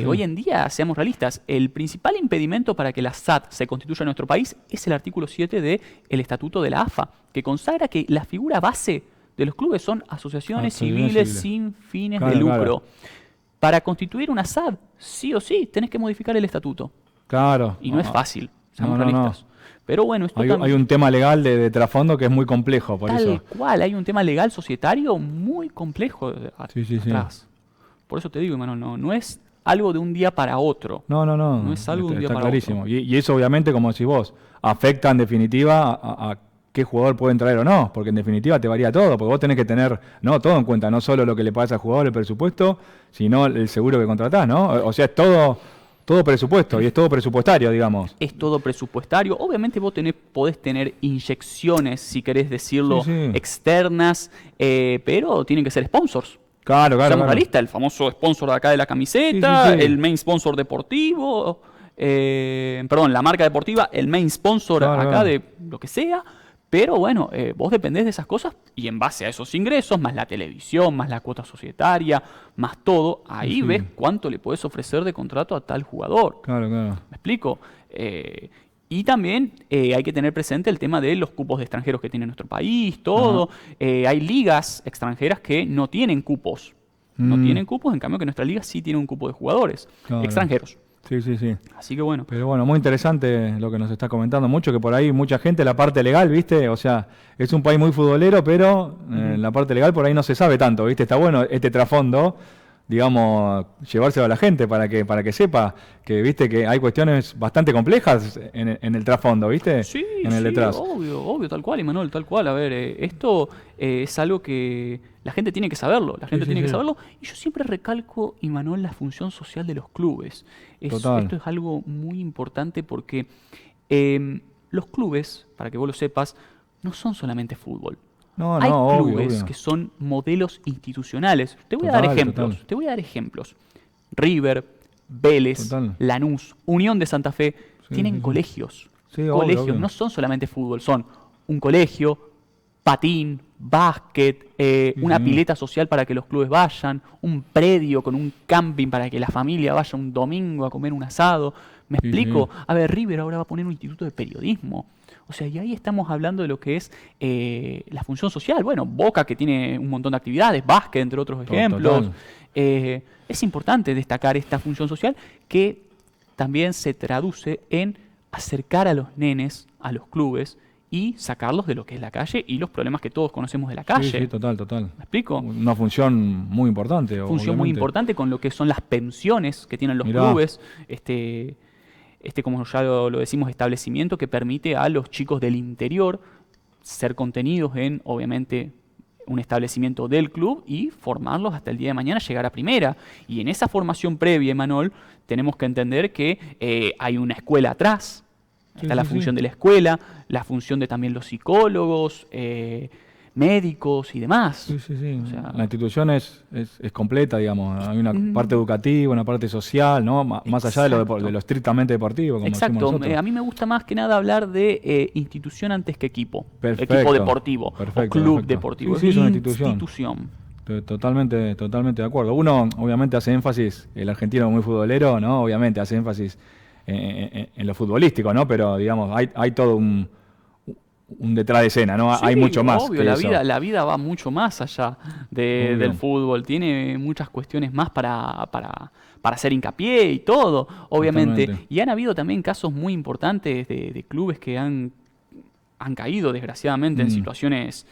Hoy en día, seamos realistas, el principal impedimento para que la SAT se constituya en nuestro país es el artículo 7 del Estatuto de la AFA, que consagra que la figura base de los clubes son asociaciones civiles sin fines de lucro. Para constituir una SAD, sí o sí, tenés que modificar el estatuto. Claro. Y no es fácil, seamos realistas. Pero bueno, esto hay un tema legal de trasfondo que es muy complejo, por eso. Tal cual, hay un tema legal societario muy complejo atrás. Por eso te digo, Imanol, no es algo de un día para otro. No. No es algo de un día para clarísimo. otro. Y eso obviamente, como decís vos, afecta en definitiva a qué jugador pueden traer o no, porque en definitiva te varía todo, porque vos tenés que tener todo en cuenta, no solo lo que le pasa al jugador, el presupuesto, sino el seguro que contratás, ¿no? O sea, es todo presupuesto y es todo presupuestario, digamos. Es todo presupuestario. Obviamente vos podés tener inyecciones, si querés decirlo, externas, pero tienen que ser sponsors. Claro. Seamos realistas, el famoso sponsor de acá de la camiseta, el main sponsor deportivo, la marca deportiva, el main sponsor acá de lo que sea. Pero bueno, vos dependés de esas cosas y en base a esos ingresos, más la televisión, más la cuota societaria, más todo, ahí ves cuánto le podés ofrecer de contrato a tal jugador. Claro. ¿Me explico? Y también hay que tener presente el tema de los cupos de extranjeros que tiene nuestro país, todo. Hay ligas extranjeras que no tienen cupos. No tienen cupos, en cambio que nuestra liga sí tiene un cupo de jugadores extranjeros. Sí. Así que bueno. Pero bueno, muy interesante lo que nos está comentando mucho, que por ahí mucha gente, la parte legal, ¿viste? O sea, es un país muy futbolero, pero en la parte legal por ahí no se sabe tanto, ¿viste? Está bueno este trasfondo, digamos, llevárselo a la gente para que sepa que, ¿viste? Que hay cuestiones bastante complejas en el trasfondo, ¿viste? Sí, en el detrás. Obvio, tal cual, Imanol, tal cual. A ver, esto es algo que la gente tiene que saberlo, que saberlo. Y yo siempre recalco, Imanol, la función social de los clubes. Esto es algo muy importante porque los clubes, para que vos lo sepas, no son solamente fútbol. Hay clubes que son modelos institucionales. Te voy a dar ejemplos. River, Vélez, Lanús, Unión de Santa Fe, tienen colegios. Obvio. No son solamente fútbol, son un colegio, patín, básquet, una pileta social para que los clubes vayan, un predio con un camping para que la familia vaya un domingo a comer un asado. ¿Me Sí, explico? sí. A ver, River ahora va a poner un instituto de periodismo. O sea, y ahí estamos hablando de lo que es la función social. Bueno, Boca, que tiene un montón de actividades, básquet, entre otros ejemplos. Total. Es importante destacar esta función social que también se traduce en acercar a los nenes a los clubes y sacarlos de lo que es la calle y los problemas que todos conocemos de la calle. Sí, sí, total. ¿Me explico? Una función muy importante, Función muy obviamente. importante con lo que son las pensiones que tienen los Mirá. clubes, como ya lo decimos, establecimiento que permite a los chicos del interior ser contenidos en, obviamente, un establecimiento del club y formarlos hasta el día de mañana llegar a primera. Y en esa formación previa, Emanuel, tenemos que entender que hay una escuela atrás. Sí, Está la sí, función sí. de la escuela, la función de también los psicólogos, médicos y demás. Sí, sí, sí. O sea, La institución es completa, digamos. Hay una Mm. parte educativa, una parte social, ¿no? Más allá de Exacto. de lo estrictamente deportivo, como decimos exacto, nosotros. a mí me gusta más que nada hablar de institución antes que equipo. Perfecto, Equipo deportivo o perfecto, club perfecto. deportivo. Sí, sí, es una institución. Institución. Totalmente de acuerdo. Uno, obviamente, hace énfasis, el argentino muy futbolero, ¿no? Obviamente hace énfasis en lo futbolístico, ¿no? Pero, digamos, hay todo un detrás de escena, ¿no? Sí, Hay mucho más obvio, que la eso. la vida va mucho más allá Obvio. del fútbol. Tiene muchas cuestiones más para hacer hincapié y todo, obviamente. Totalmente. Y han habido también casos muy importantes de clubes que han caído, desgraciadamente, en Mm. situaciones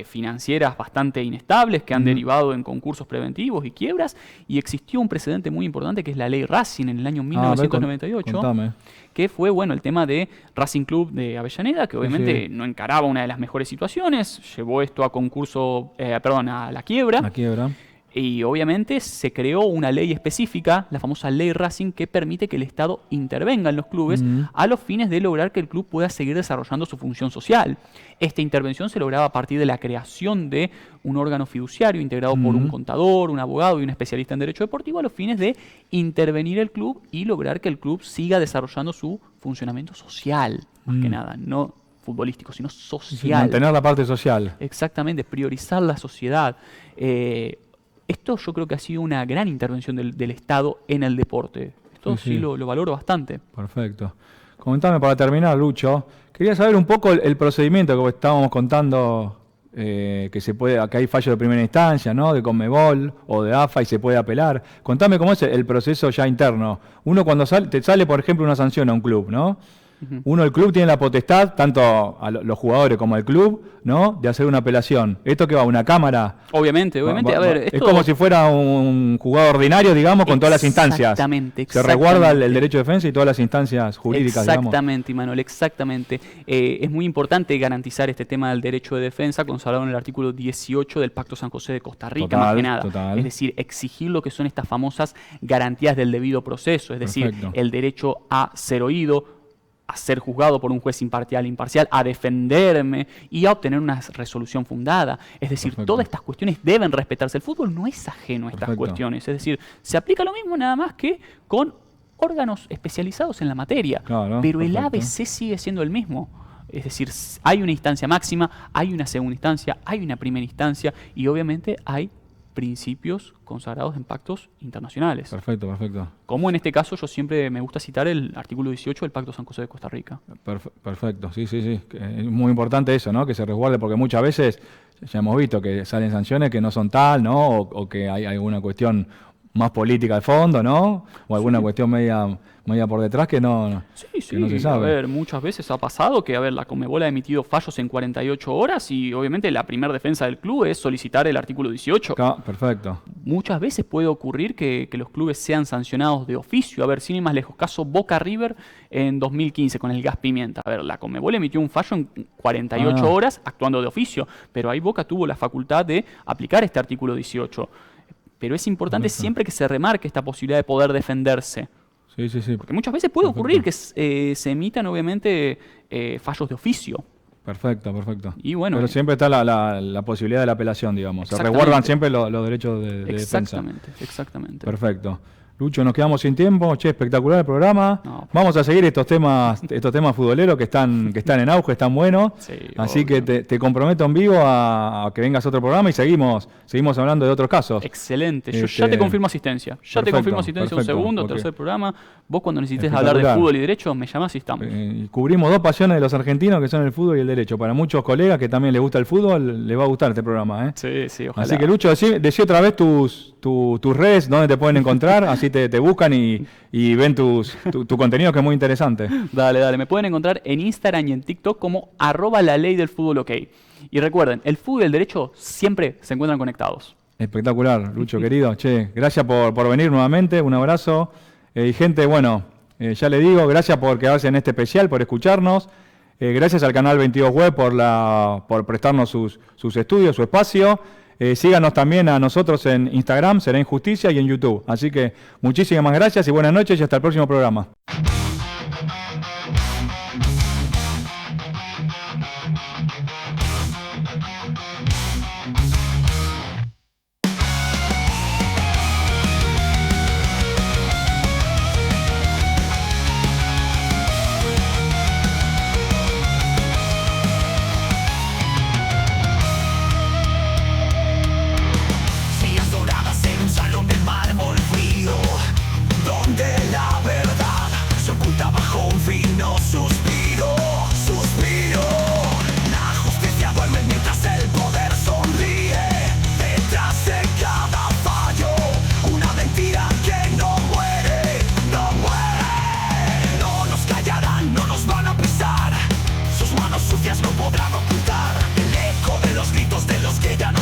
financieras bastante inestables que han derivado en concursos preventivos y quiebras. Y existió un precedente muy importante que es la ley Racing en el año A ver, 1998. contame. Que fue, bueno, el tema de Racing Club de Avellaneda, que obviamente sí. no encaraba una de las mejores situaciones, llevó esto a concurso, a la quiebra, La quiebra. y obviamente se creó una ley específica, la famosa ley Racing, que permite que el Estado intervenga en los clubes a los fines de lograr que el club pueda seguir desarrollando su función social. Esta intervención se lograba a partir de la creación de un órgano fiduciario integrado por un contador, un abogado y un especialista en derecho deportivo a los fines de intervenir el club y lograr que el club siga desarrollando su funcionamiento social, más que nada, no futbolístico, sino Sí, social. mantener la parte social. Exactamente, priorizar la sociedad. Esto yo creo que ha sido una gran intervención del Estado en el deporte. Esto Sí, sí, sí. lo valoro bastante. Perfecto. Comentame para terminar, Lucho. Quería saber un poco el procedimiento que estábamos contando, que hay fallo de primera instancia, ¿no? De Conmebol o de AFA y se puede apelar. Contame cómo es el proceso ya interno. Uno cuando te sale, por ejemplo, una sanción a un club, ¿no? Uno, el club tiene la potestad, tanto a los jugadores como al club, ¿no? De hacer una apelación. ¿Esto qué va? ¿Una cámara? Obviamente, a ver, Es esto... como si fuera un jugador ordinario, digamos, con todas las instancias. Exactamente, Se resguarda el exactamente. derecho de defensa y todas las instancias jurídicas, digamos. Exactamente, Manuel, exactamente. Es muy importante garantizar este tema del derecho de defensa consagrado en el artículo 18 del Pacto San José de Costa Rica, Total, más que nada. total. Es decir, exigir lo que son estas famosas garantías del debido proceso, es decir, Perfecto. el derecho a ser oído, a ser juzgado por un juez imparcial, a defenderme y a obtener una resolución fundada. Es decir, Perfecto. todas estas cuestiones deben respetarse. El fútbol no es ajeno a estas Perfecto. cuestiones. Es decir, se aplica lo mismo nada más que con órganos especializados en la materia. Claro, pero el perfecto. ABC sigue siendo el mismo. Es decir, hay una instancia máxima, hay una segunda instancia, hay una primera instancia y obviamente hay principios consagrados en pactos internacionales. Perfecto. Como en este caso yo siempre me gusta citar el artículo 18 del Pacto San José de Costa Rica. Perfecto, sí. Es muy importante eso, ¿no? Que se resguarde, porque muchas veces ya hemos visto que salen sanciones que no son tal, ¿no? O que hay alguna cuestión más política de fondo, ¿no? O alguna cuestión media por detrás que no Sí, no se a sabe. ver, muchas veces ha pasado que, a ver, la Conmebol ha emitido fallos en 48 horas y obviamente la primera defensa del club es solicitar el artículo 18. Perfecto. Muchas veces puede ocurrir que los clubes sean sancionados de oficio. A ver, sin ir más lejos, caso Boca River en 2015 con el gas pimienta. A ver, la Conmebol emitió un fallo en 48 horas actuando de oficio, pero ahí Boca tuvo la facultad de aplicar este artículo 18. Pero es importante Correcto. siempre que se remarque esta posibilidad de poder defenderse. Sí. Porque muchas veces puede Perfecto. ocurrir que se emitan, obviamente, fallos de oficio. Perfecto. Y bueno, Pero siempre está la posibilidad de la apelación, digamos. Se Exactamente. resguardan siempre los derechos de defensa. Exactamente. Perfecto. Lucho, nos quedamos sin tiempo. Che, espectacular el programa. No. Vamos a seguir estos temas futboleros que están en auge, están buenos. Sí, Así obvio. que te comprometo en vivo a que vengas a otro programa y seguimos hablando de otros casos. Excelente. Yo Este, ya te confirmo asistencia. Ya te perfecto, confirmo asistencia un perfecto, segundo, porque- tercer programa. Vos cuando necesites hablar de Espectacular. fútbol y derecho, me llamás y estamos. Cubrimos dos pasiones de los argentinos que son el fútbol y el derecho. Para muchos colegas que también les gusta el fútbol, les va a gustar este programa. Sí, sí, ojalá. Así que Lucho, decí otra vez tus redes, donde te pueden encontrar, así te buscan y ven tu contenido, que es muy interesante. Dale, me pueden encontrar en Instagram y en TikTok como @la_ley_del_fútbol_ok. Y recuerden, el fútbol y el derecho siempre se encuentran conectados. Espectacular, Lucho querido. Che, gracias por venir nuevamente, un abrazo. Y gente, bueno, ya le digo, gracias por quedarse en este especial, por escucharnos. Gracias al canal 22 Web por prestarnos sus estudios, su espacio. Síganos también a nosotros en Instagram, Será Injusticia, y en YouTube. Así que muchísimas gracias y buenas noches y hasta el próximo programa. Sillas doradas en un salón de mármol frío, donde la verdad se oculta bajo un fino suspiro, suspiro. La justicia duerme mientras el poder sonríe. Detrás de cada fallo, una mentira que no muere, no muere. No nos callarán, no nos van a pisar. Sus manos sucias no podrán ocultar el eco de los gritos de los que ya no